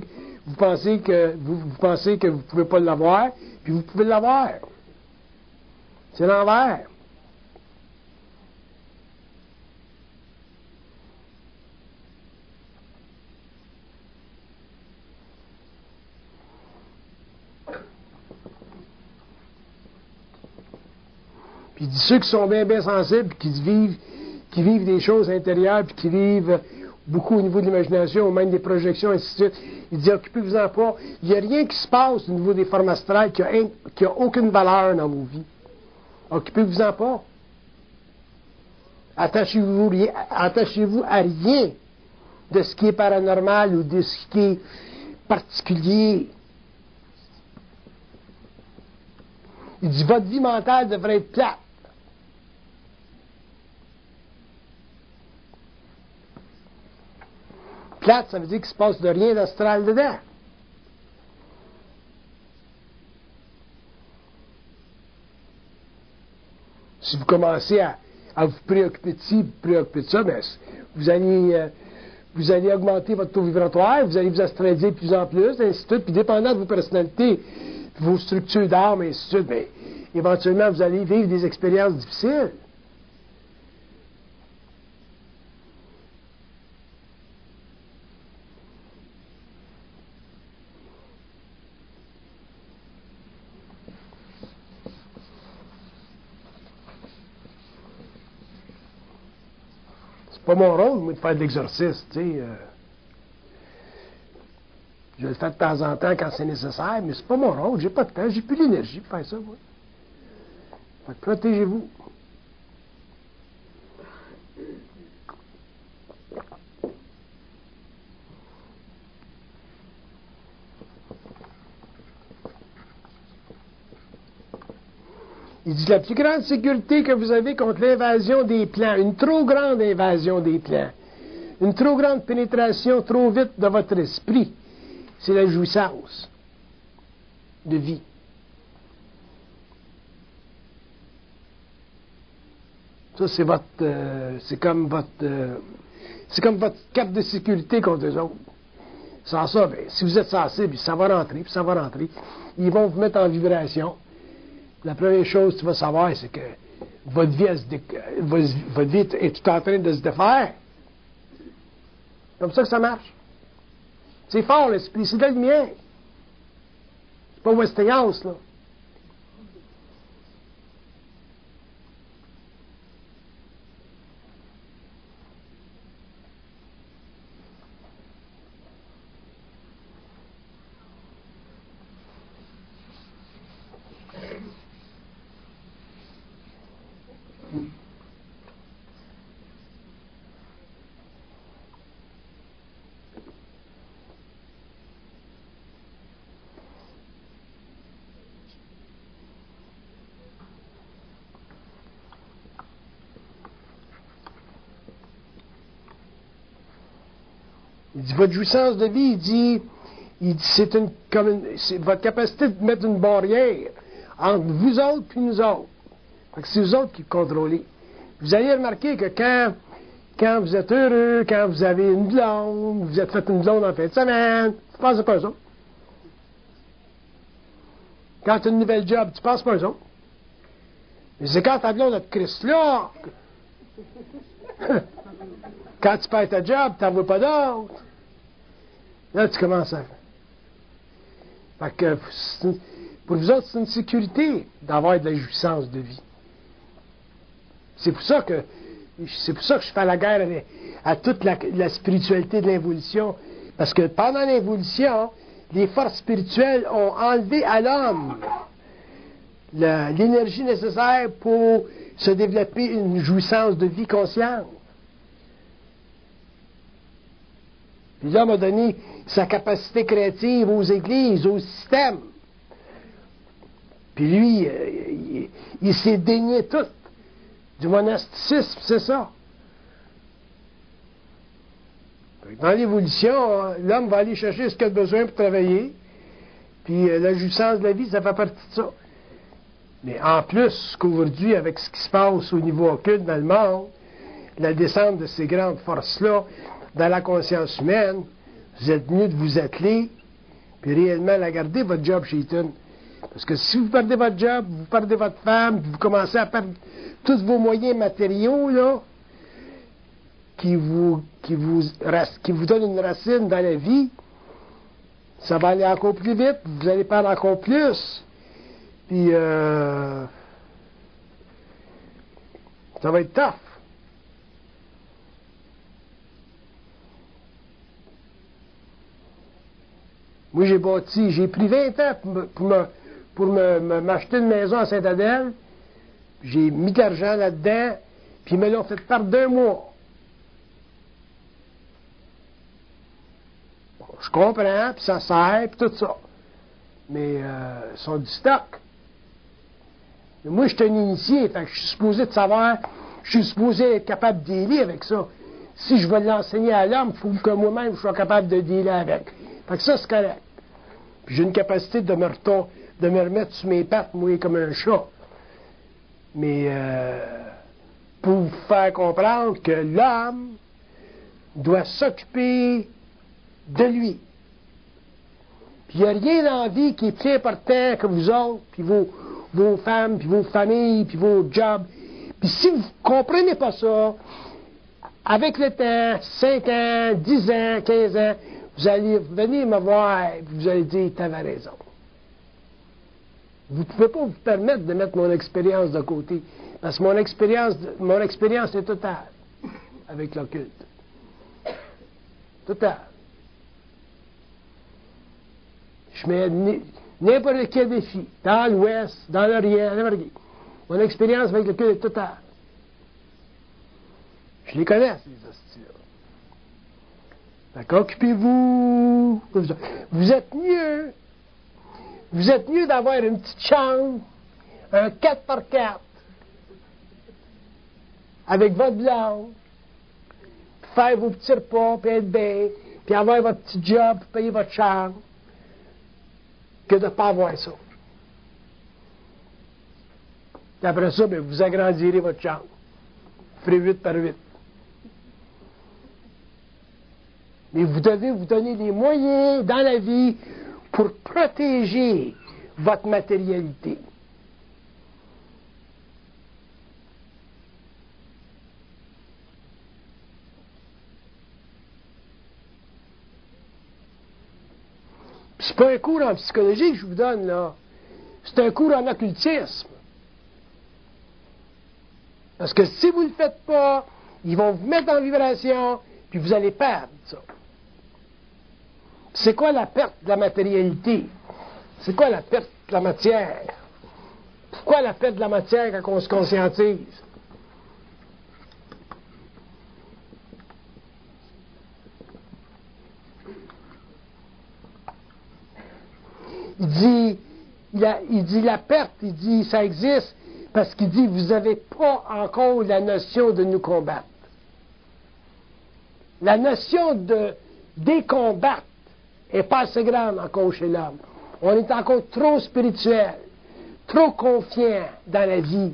que vous ne pouvez pas l'avoir, puis vous pouvez l'avoir. C'est l'envers. Puis il dit, ceux qui sont bien sensibles, qui vivent des choses intérieures, puis qui vivent beaucoup au niveau de l'imagination, ou même des projections, ainsi de suite, il dit, occupez-vous-en pas. Il n'y a rien qui se passe au niveau des formes astrales qui a aucune valeur dans vos vies. Occupez-vous-en pas. Attachez-vous à rien de ce qui est paranormal ou de ce qui est particulier. Il dit, votre vie mentale devrait être plate. Plate, ça veut dire qu'il ne se passe de rien d'astral dedans. Si vous commencez à vous préoccuper de ci, vous préoccuper de ça, bien, vous allez augmenter votre taux vibratoire, vous allez vous astraliser de plus en plus, ainsi de suite, puis dépendant de vos personnalités, vos structures d'âme, et ainsi de suite, bien, éventuellement, vous allez vivre des expériences difficiles. C'est pas mon rôle, moi, de faire de l'exorcisme, tu sais. Je le fais de temps en temps quand c'est nécessaire, mais c'est pas mon rôle, j'ai pas de temps, j'ai plus l'énergie pour faire ça, moi. Fait que protégez-vous. Il dit, la plus grande sécurité que vous avez contre l'invasion des plans, une trop grande invasion des plans, une trop grande pénétration trop vite de votre esprit, c'est la jouissance de vie. Ça, c'est comme votre carte de sécurité contre eux autres. Sans ça, ben, si vous êtes sensible, ça va rentrer, puis ça va rentrer. Ils vont vous mettre en vibration. La première chose que tu vas savoir, c'est que votre vie est tout en train de se défaire. Comme ça que ça marche. C'est fort, l'esprit, c'est de la lumière. C'est pas Westinghouse, là. Il dit, votre jouissance de vie, il dit c'est votre capacité de mettre une barrière entre vous autres et nous autres. Fait que c'est vous autres qui contrôlez. Vous allez remarquer que quand vous êtes heureux, quand vous avez une blonde, vous êtes fait une blonde en fin de semaine, tu penses pas à ça. Quand tu as une nouvelle job, tu penses pas à ça. Mais c'est quand ta blonde a de Christ là. Quand tu perds ta job, tu n'en veux pas d'autre. Là, tu commences à... Fait que, pour vous autres, c'est une sécurité d'avoir de la jouissance de vie. C'est pour ça que je fais la guerre à toute la spiritualité de l'involution. Parce que pendant l'involution, les forces spirituelles ont enlevé à l'homme l'énergie nécessaire pour se développer une jouissance de vie consciente. Puis l'homme a donné sa capacité créative aux églises, au système. Puis lui, il s'est dénié tout du monasticisme, c'est ça. Dans l'évolution, l'homme va aller chercher ce qu'il a besoin pour travailler. Puis la jouissance de la vie, ça fait partie de ça. Mais en plus qu'aujourd'hui, avec ce qui se passe au niveau occulte dans le monde, la descente de ces grandes forces-là dans la conscience humaine, vous êtes mieux de vous atteler, puis réellement la garder, votre job chez Eaton. Parce que si vous perdez votre job, vous perdez votre femme, puis vous commencez à perdre tous vos moyens matériaux, là, qui vous donnent une racine dans la vie, ça va aller encore plus vite, vous allez perdre encore plus. Puis, ça va être tough. Moi, j'ai pris 20 ans pour m'acheter une maison à Sainte-Adèle. J'ai mis de l'argent là-dedans, puis ils me l'ont fait perdre d'1 mois. Bon, je comprends, puis ça sert, puis tout ça. Mais ils sont du stock. Mais moi, je suis un initié, fait que je suis supposé de savoir, je suis supposé être capable de dealer avec ça. Si je veux l'enseigner à l'homme, il faut que moi-même je sois capable de dealer avec. Fait que ça, c'est correct. Puis j'ai une capacité de me remettre sur mes pattes, moi, comme un chat. Mais pour vous faire comprendre que l'homme doit s'occuper de lui. Puis il n'y a rien dans la vie qui est plus important que vous autres, puis vos femmes, puis vos familles, puis vos jobs. Puis si vous ne comprenez pas ça, avec le temps, 5 ans, 10 ans, 15 ans, vous allez venir me voir, vous allez dire, t'avais raison. Vous ne pouvez pas vous permettre de mettre mon expérience de côté, parce que mon expérience est totale avec l'occulte. Totale. Je mets n'importe quel défi, dans l'Ouest, dans l'Orient, n'importe qui. Mon expérience avec l'occulte est totale. Je les connais, ces hosties-là. D'accord? Occupez-vous. Vous êtes mieux. Vous êtes mieux d'avoir une petite chambre, un 4x4, avec votre blonde, faire vos petits repas, puis être bien, puis avoir votre petit job, puis payer votre chambre. que de ne pas avoir ça. Et après ça, bien, vous agrandirez votre chambre. Vous ferez 8 par 8. Mais vous devez vous donner les moyens dans la vie pour protéger votre matérialité. C'est pas un cours en psychologie que je vous donne, là. C'est un cours en occultisme. Parce que si vous ne le faites pas, ils vont vous mettre en vibration, puis vous allez perdre ça. C'est quoi la perte de la matérialité? C'est quoi la perte de la matière? Pourquoi la perte de la matière quand on se conscientise? Il dit la perte, il dit ça existe, parce qu'il dit vous n'avez pas encore la notion de nous combattre. La notion de décombattre n'est pas assez grande encore chez l'homme. On est encore trop spirituel, trop confiant dans la vie.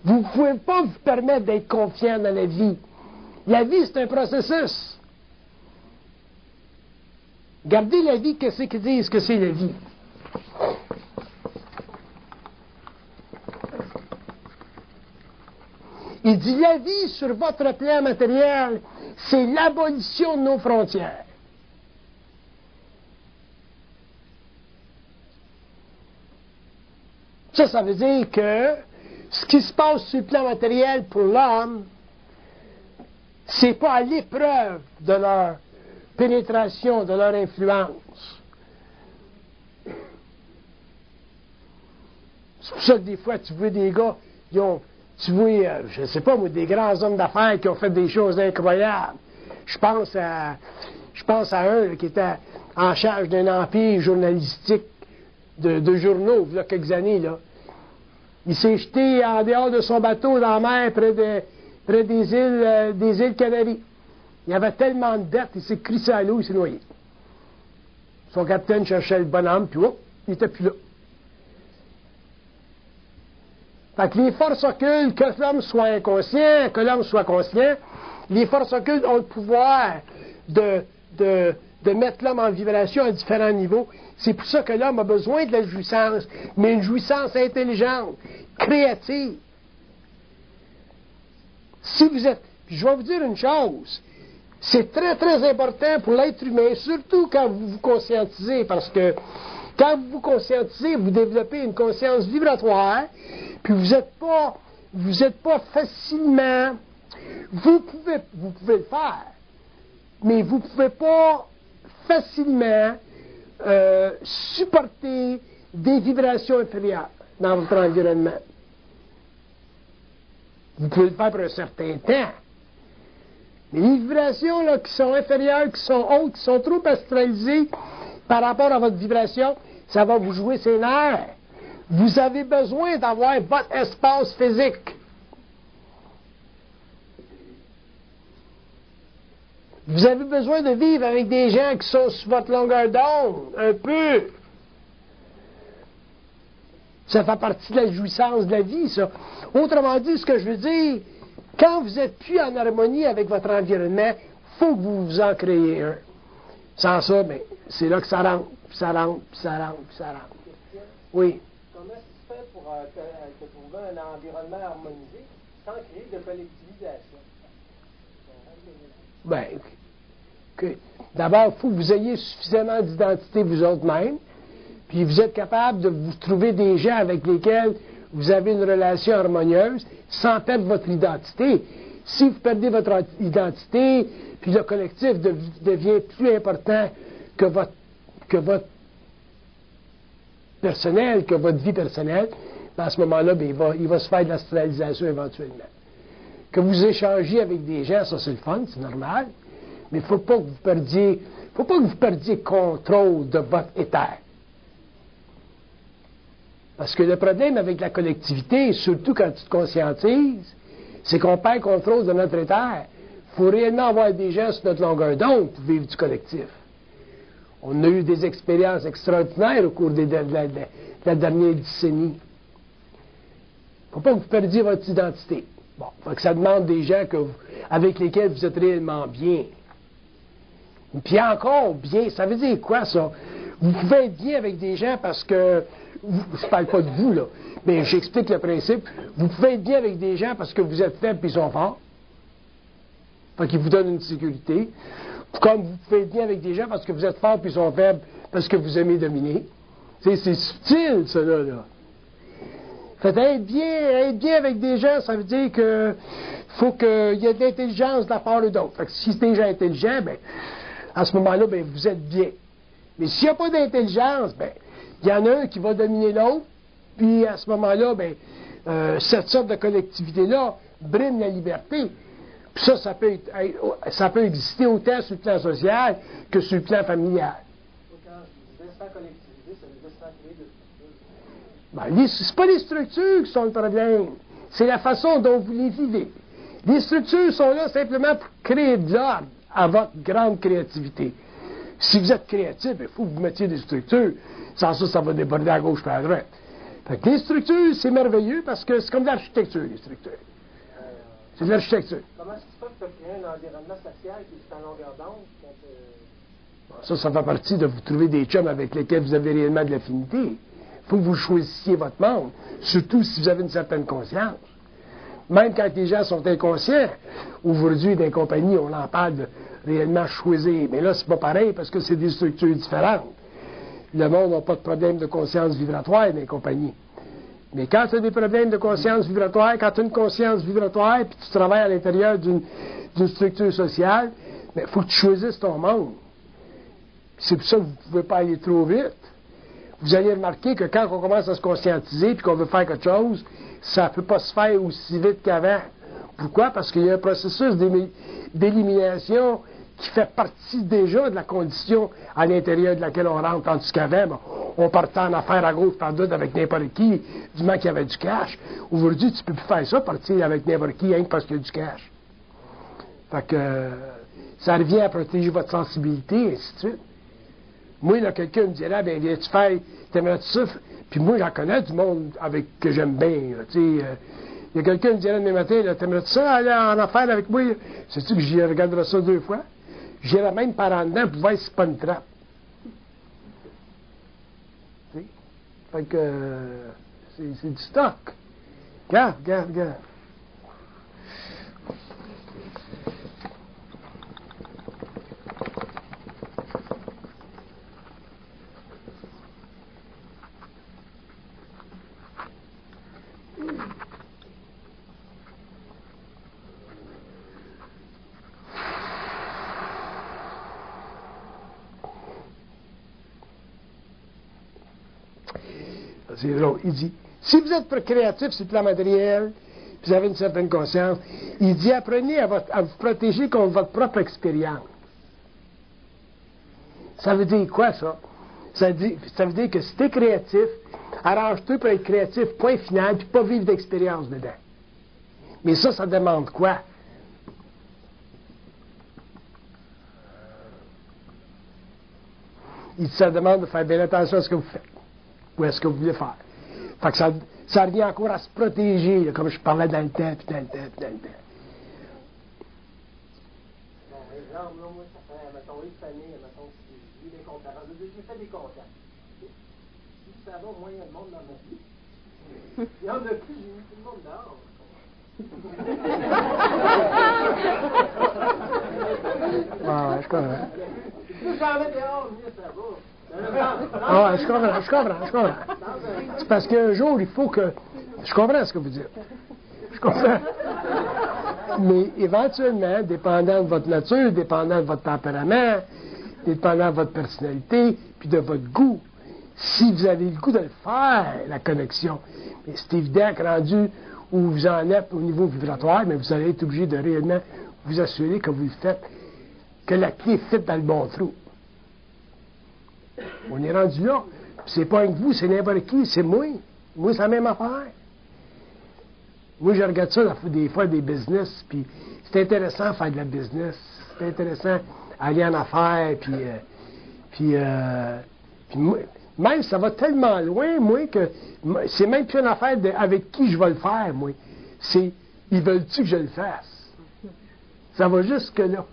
Vous ne pouvez pas vous permettre d'être confiant dans la vie. La vie, c'est un processus. Gardez la vie, qu'est-ce qu'ils disent que c'est la vie? Il dit la vie sur votre plan matériel, c'est l'abolition de nos frontières. Ça veut dire que ce qui se passe sur le plan matériel pour l'homme, c'est pas à l'épreuve de leur pénétration, de leur influence. C'est pour ça que des fois, tu vois des gars, tu vois, je ne sais pas, moi, des grands hommes d'affaires qui ont fait des choses incroyables. Je pense à un là, qui était en charge d'un empire journalistique de journaux, il y a quelques années, là. Il s'est jeté en dehors de son bateau dans la mer près des îles Canaries. Il y avait tellement de dettes, il s'est crissé à l'eau, il s'est noyé. Son capitaine cherchait le bonhomme, puis il n'était plus là. Fait que les forces occultes, que l'homme soit inconscient, que l'homme soit conscient, les forces occultes ont le pouvoir de mettre l'homme en vibration à différents niveaux. C'est pour ça que l'homme a besoin de la jouissance, mais une jouissance intelligente, créative. Si vous êtes... Puis je vais vous dire une chose, c'est très, très important pour l'être humain, surtout quand vous vous conscientisez, parce que quand vous vous conscientisez, vous développez une conscience vibratoire, puis vous n'êtes pas facilement... Vous pouvez le faire, mais vous ne pouvez pas facilement supporter des vibrations inférieures dans votre environnement. Vous pouvez le faire pour un certain temps. Mais les vibrations là, qui sont inférieures, qui sont hautes, qui sont trop astralisées par rapport à votre vibration, ça va vous jouer ses nerfs. Vous avez besoin d'avoir votre espace physique. Vous avez besoin de vivre avec des gens qui sont sur votre longueur d'onde, un peu. Ça fait partie de la jouissance de la vie, ça. Autrement dit, ce que je veux dire, quand vous n'êtes plus en harmonie avec votre environnement, il faut que vous vous en créez un. Sans ça, bien, c'est là que ça rentre, puis ça rentre, puis ça rentre, puis ça rentre. Oui. Comment tu fais pour te trouver un environnement harmonisé sans créer de collectivisation? Bien, d'abord, il faut que vous ayez suffisamment d'identité vous autres mêmes, puis vous êtes capable de vous trouver des gens avec lesquels vous avez une relation harmonieuse sans perdre votre identité. Si vous perdez votre identité, puis le collectif devient plus important que votre personnel, que votre vie personnelle, à ce moment-là, bien, il va se faire de l'astralisation éventuellement. Que vous échangiez avec des gens, ça c'est le fun, c'est normal, mais il ne faut pas que vous perdiez contrôle de votre éther. Parce que le problème avec la collectivité, surtout quand tu te conscientises, c'est qu'on perd contrôle de notre éther. Il faut réellement avoir des gens sur notre longueur d'onde pour vivre du collectif. On a eu des expériences extraordinaires au cours de la dernière décennie. Il ne faut pas que vous perdiez votre identité. Bon, faut que ça demande des gens avec lesquels vous êtes réellement bien. Puis encore, bien, ça veut dire quoi, ça? Vous pouvez être bien avec des gens parce que, je ne parle pas de vous, là, mais j'explique le principe. Vous pouvez être bien avec des gens parce que vous êtes faible et ils sont forts. Fait qu'ils vous donnent une sécurité. Comme vous pouvez être bien avec des gens parce que vous êtes fort et ils sont faibles parce que vous aimez dominer. C'est subtil, cela, là. Fait être bien avec des gens, ça veut dire que faut qu'il y ait de l'intelligence de la part d'autres. Fait que si c'est des gens intelligents, ben, à ce moment-là, ben, vous êtes bien. Mais s'il n'y a pas d'intelligence, ben, il y en a un qui va dominer l'autre, puis à ce moment-là, ben, cette sorte de collectivité-là brime la liberté. Puis ça peut exister autant sur le plan social que sur le plan familial. Quand je disais sans collectivité, ça veut dire sans créer de structure. Ben, c'est pas les structures qui sont le problème, c'est la façon dont vous les vivez. Les structures sont là simplement pour créer de l'ordre à votre grande créativité. Si vous êtes créatif, il faut que vous mettiez des structures. Sans ça, ça va déborder à gauche et à droite. Fait que les structures, c'est merveilleux parce que c'est comme de l'architecture, les structures. C'est de l'architecture. Comment est-ce que tu peux créer un environnement social qui est en longueur d'onde? Ça fait partie de vous trouver des chums avec lesquels vous avez réellement de l'affinité. Il faut que vous choisissiez votre monde, surtout si vous avez une certaine conscience. Même quand les gens sont inconscients, aujourd'hui, dans les compagnies, on en parle de réellement choisir. Mais là, c'est pas pareil parce que c'est des structures différentes. Le monde n'a pas de problème de conscience vibratoire dans les compagnies. Mais quand tu as des problèmes de conscience vibratoire, quand tu as une conscience vibratoire puis tu travailles à l'intérieur d'une structure sociale, il faut que tu choisisses ton monde. C'est pour ça que vous ne pouvez pas aller trop vite. Vous allez remarquer que quand on commence à se conscientiser et qu'on veut faire quelque chose, ça ne peut pas se faire aussi vite qu'avant. Pourquoi? Parce qu'il y a un processus d'élimination qui fait partie déjà de la condition à l'intérieur de laquelle on rentre. Tandis qu'avant, bon, on partait en affaires à gauche par doute avec n'importe qui, du moment qu'il y avait du cash. Aujourd'hui, tu ne peux plus faire ça, partir avec n'importe qui, rien que parce qu'il y a du cash. Fait que ça revient à protéger votre sensibilité, et ainsi de suite. Moi, là, quelqu'un me dirait, ben, viens-tu faire, t'aimerais-tu ça? Puis moi, j'en connais du monde que j'aime bien, tu sais. Il y a quelqu'un qui me dirait demain matin, t'aimerais-tu ça aller en affaires avec moi? Sais-tu que j'y regarderai ça 2 fois? J'irai même par en dedans pour voir si c'est pas une trappe. Tu sais? Fait que c'est du stock. Regarde. C'est drôle. Il dit, si vous êtes créatif sur le plan matériel, vous avez une certaine conscience, il dit, apprenez à vous protéger contre votre propre expérience. Ça veut dire quoi, ça? Ça veut dire que si tu es créatif, arrange-toi pour être créatif, point final, puis pas vivre d'expérience dedans. Mais ça demande quoi? Il dit, ça demande de faire bien attention à ce que vous faites. Ou est-ce que vous voulez faire? Fait que ça revient encore à se protéger, là, comme je parlais dans le temps, puis dans le temps. Bon, exemple, là, moi, ça fait, mettons, une famille, mettons, si je vis des conférences, j'ai fait des contacts. Si ça va, moins il y a de monde dans ma vie. Il y en a plus, j'ai mis tout le monde dehors. Ouais, je comprends. Plus j'en mets dehors, mieux ça va. Ah, je comprends. C'est parce qu'un jour, il faut que... Je comprends ce que vous dites. Je comprends. Mais éventuellement, dépendant de votre nature, dépendant de votre tempérament, dépendant de votre personnalité, puis de votre goût, si vous avez le goût de le faire, la connexion, mais c'est évident que rendu où vous en êtes au niveau vibratoire, mais vous allez être obligé de réellement vous assurer que vous le faites, que la clé fit dans le bon trou. On est rendu là. C'est pas que vous, c'est n'importe qui, c'est moi. Moi, c'est la même affaire. Moi, je regarde ça des fois des business, puis c'est intéressant de faire de la business. C'est intéressant d'aller en affaires, puis Même, ça va tellement loin, moi, que c'est même plus une affaire avec qui je vais le faire, moi. C'est, ils veulent-tu que je le fasse? Ça va jusque là.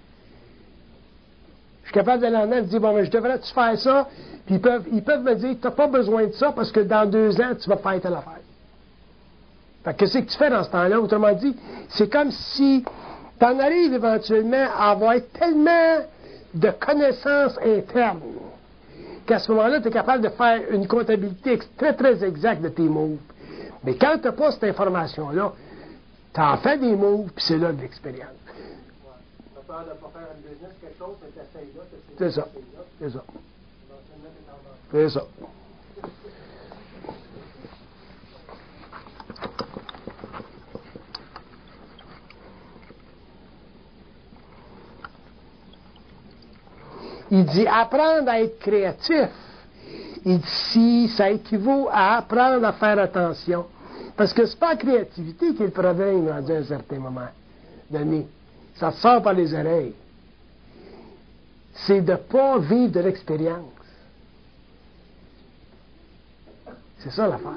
Je suis capable d'aller en avant et de dire, bon, mais je devrais-tu faire ça? Puis ils peuvent me dire, tu n'as pas besoin de ça parce que dans 2 ans, tu vas faire telle affaire. Fait que qu'est-ce que tu fais dans ce temps-là? Autrement dit, c'est comme si tu en arrives éventuellement à avoir tellement de connaissances internes qu'à ce moment-là, tu es capable de faire une comptabilité très, très exacte de tes moves. Mais quand tu n'as pas cette information-là, tu en fais des moves, puis c'est là de l'expérience. Tu as peur de ne pas faire un business, quelque chose, mais tu essayes là, c'est ça. C'est ça. C'est ça. Il dit apprendre à être créatif. Il dit si ça équivaut à apprendre à faire attention. Parce que c'est pas la créativité qui est le problème à un certain moment donné. Ça sort par les oreilles. C'est de ne pas vivre de l'expérience. C'est ça l'affaire.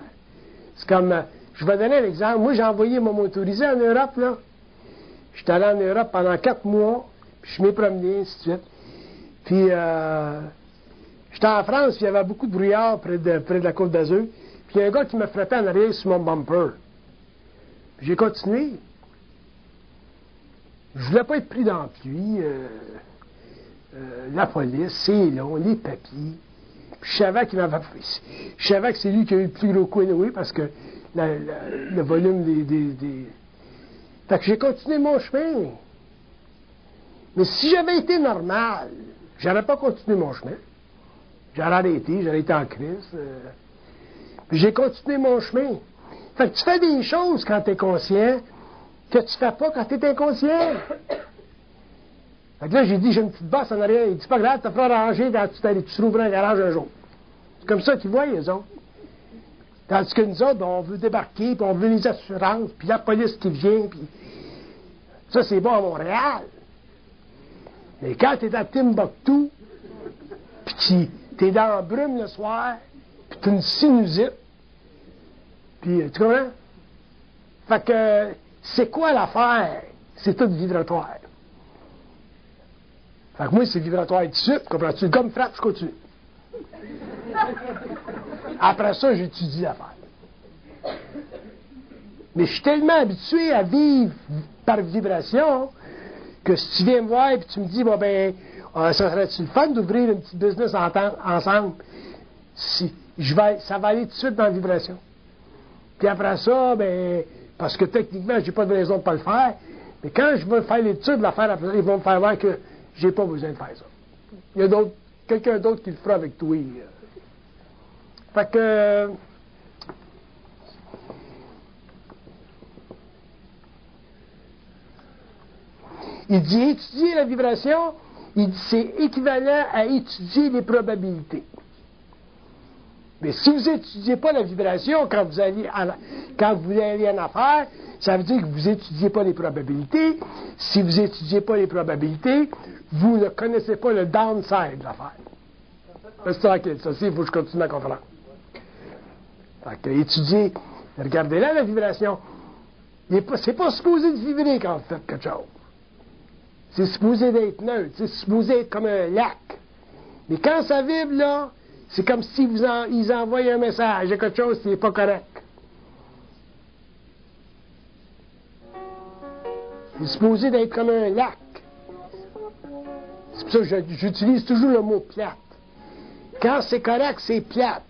C'est comme, je vais donner un exemple. Moi, j'ai envoyé mon motorisé en Europe, là. J'étais allé en Europe pendant 4 mois, puis je m'ai promené, ainsi de suite. Puis, j'étais en France, puis il y avait beaucoup de brouillard près de la Côte d'Azur. Puis, il y a un gars qui me frappait en arrière sur mon bumper. Puis, j'ai continué. Je voulais pas être pris dans la pluie. La police, c'est long, les papiers. Puis, je savais qu'il m'avait... Je savais que c'est lui qui a eu le plus gros coup anyway, parce que le volume des... Fait que j'ai continué mon chemin. Mais si j'avais été normal, j'aurais pas continué mon chemin. J'aurais arrêté, j'aurais été en crise. Puis j'ai continué mon chemin. Fait que tu fais des choses quand tu es conscient que tu fais pas quand tu es inconscient. Fait que là, j'ai dit, j'ai une petite bosse en arrière. Il dit, pas grave, tu te feras ranger, tu trouveras un garage un jour. C'est comme ça qu'ils voient, les autres. Tandis que nous autres, on veut débarquer, puis on veut les assurances, puis la police qui vient, puis... Ça, c'est bon à Montréal. Mais quand tu es à Timbuktu, puis tu es dans la brume le soir, puis tu as une sinusite, puis tu comprends? Fait que, c'est quoi l'affaire? C'est tout vibratoire. Fait que moi, c'est vibratoire tout de suite, comprends-tu? Comme frappe, je continue. Après ça, j'étudie l'affaire. Mais je suis tellement habitué à vivre par vibration que si tu viens me voir et tu me dis, bon ben, ça serait-tu le fun d'ouvrir une petite business ensemble? Ça va aller tout de suite dans la vibration. Puis après ça, ben, parce que techniquement, j'ai pas de raison de ne pas le faire, mais quand je vais faire l'étude de l'affaire, après ça, ils vont me faire voir que j'ai pas besoin de faire ça. Il y a quelqu'un d'autre qui le fera avec toi. Fait que... Il dit étudier la vibration, il dit c'est équivalent à étudier les probabilités. Mais si vous n'étudiez pas la vibration quand vous allez en affaires, ça veut dire que vous n'étudiez pas les probabilités. Si vous n'étudiez pas les probabilités, vous ne connaissez pas le downside de l'affaire. C'est tranquille, ça, il faut que je continue ma conférence. Fait que étudier, regardez là la vibration. C'est pas supposé de vibrer quand vous faites quelque chose. C'est supposé d'être neutre, c'est supposé être comme un lac. Mais quand ça vibre, là, c'est comme si ils envoient un message, il y a quelque chose qui n'est pas correct. C'est supposé d'être comme un lac. C'est pour ça que j'utilise toujours le mot plate. Quand c'est correct, c'est plate.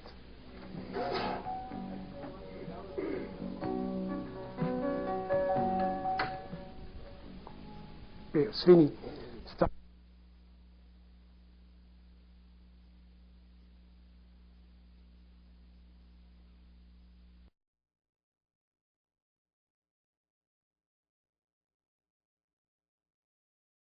C'est fini.